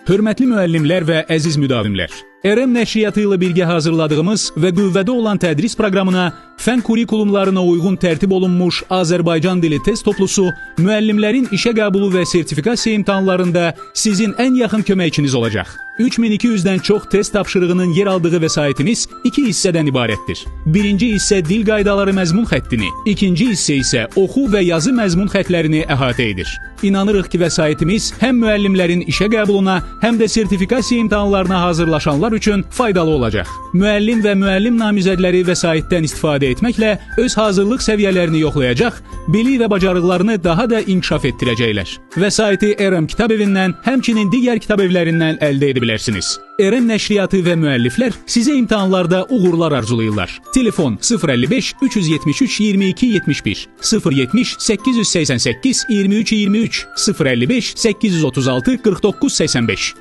Hörmətli müəllimlər və əziz müdavimlər, RM nəşriyyatı ilə birgə hazırladığımız və qüvvədə olan tədris proqramına fən kurikulumlarına uyğun tərtib olunmuş Azərbaycan dili test toplusu müəllimlərin işə qəbulu və sertifikasiya imtahanlarında sizin ən yaxın köməkçiniz olacaq. 3200-dən çox test tapşırığının yer aldığı vəsaitimiz 2 hissədən ibarətdir. Birinci hissə dil qaydaları məzmun xəttini, ikinci hissə isə oxu və yazı məzmun xəttlərini əhatə edir. İnanırıq ki, vəsaitimiz həm müəllimlərin işə qəbuluna, həm də sertifikasiya imtahanlarına hazırlaşanlar üçün faydalı olacaq. Müəllim və müəllim namizədləri vəsaitdən istifadə etməklə öz hazırlıq səviyyələrini yoxlayacaq, bilik və bacarıqlarını daha da inkişaf etdirəcəklər. Vəsaiti RM kitab evindən, həmçinin digər kitab evlərindən əldə edə bilərsiniz. RM nəşriyyatı və müəlliflər sizə imtahanlarda uğurlar arzulayırlar. Telefon 055 373 22 71 070 888 23 23 055 836 49 85.